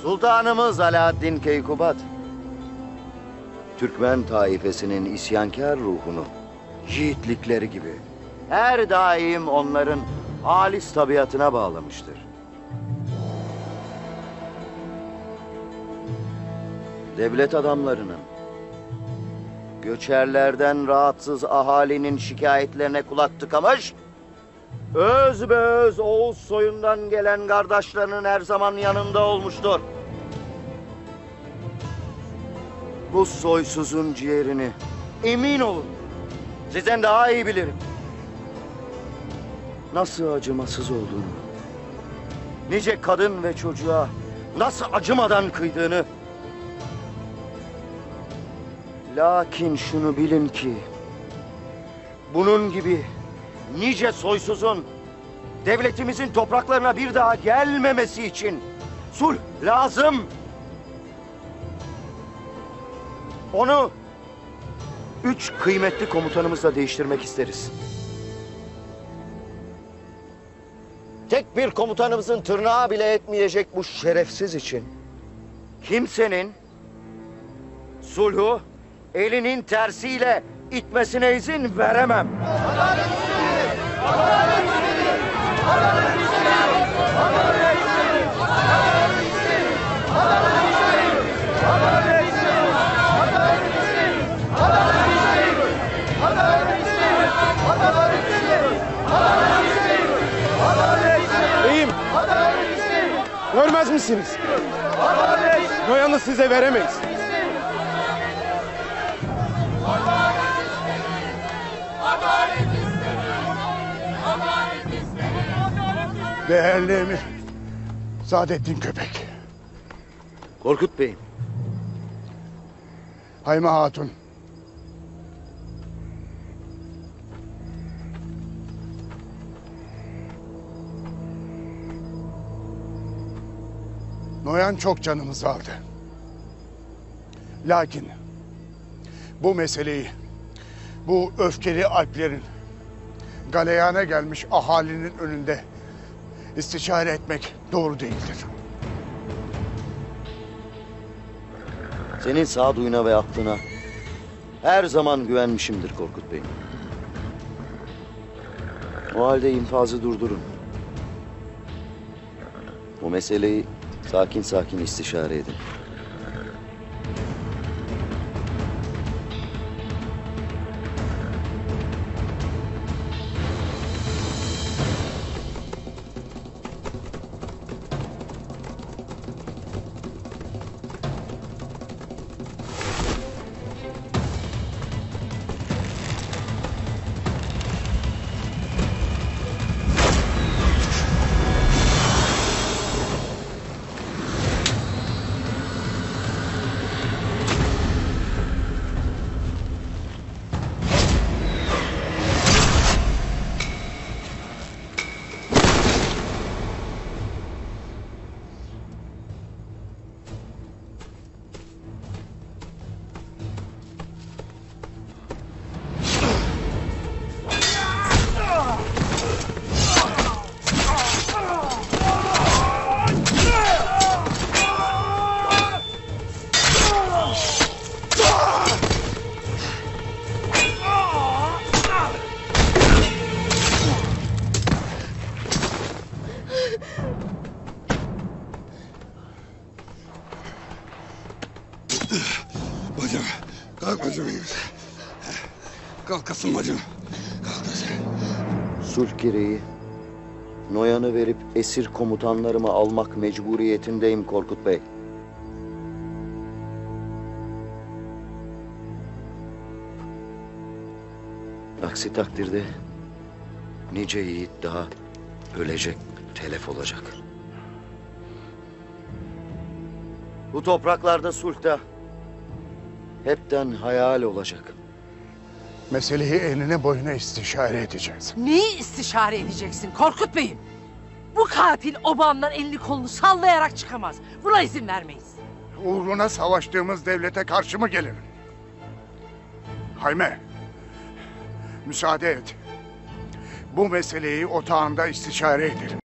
Sultanımız Alaaddin Keykubat, Türkmen taifesinin isyankar ruhunu, yiğitlikleri gibi her daim onların halis tabiatına bağlamıştır. Devlet adamlarının, göçerlerden rahatsız ahalinin şikayetlerine kulak tıkamış, öz be öz Oğuz soyundan gelen kardeşlerinin her zaman yanında olmuştur. Bu soysuzun ciğerini, emin olun, sizden daha iyi bilirim. Nasıl acımasız olduğunu, nice kadın ve çocuğa nasıl acımadan kıydığını. Lakin şunu bilin ki, bunun gibi nice soysuzun devletimizin topraklarına bir daha gelmemesi için sulh lazım. Onu 3 kıymetli komutanımızla değiştirmek isteriz. Tek bir komutanımızın tırnağı bile etmeyecek bu şerefsiz için kimsenin sulhu elinin tersiyle itmesine izin veremem. Beyim, görmez misiniz? Noyan'ı size veremeyiz. Değerli emir, Saadettin Köpek. Korkut Bey'im. Hayme Hatun. Noyan çok canımızı aldı. Lakin bu meseleyi, bu öfkeli Alplerin galeyana gelmiş ahalinin önünde istişare etmek doğru değildir. Senin sağduyuna ve aklına her zaman güvenmişimdir Korkut Bey'im. O halde infazı durdurun. Bu meseleyi sakin sakin istişare edin. Bacım, kalk bacım. Kalk Kasım bacım. Kalk bacım. Sulh gereği Noyan'ı verip esir komutanlarımı almak mecburiyetindeyim Korkut Bey. Aksi takdirde nice yiğit daha ölecek, telef olacak. Bu topraklarda sulhta hepten hayal olacak. Meseleyi enine boyuna istişare edeceğiz. Neyi istişare edeceksin Korkut Bey'im? Bu katil obamdan elini kolunu sallayarak çıkamaz. Buna izin vermeyiz. Uğruna savaştığımız devlete karşı mı gelir? Hayme, müsaade et. Bu meseleyi otağında istişare edelim.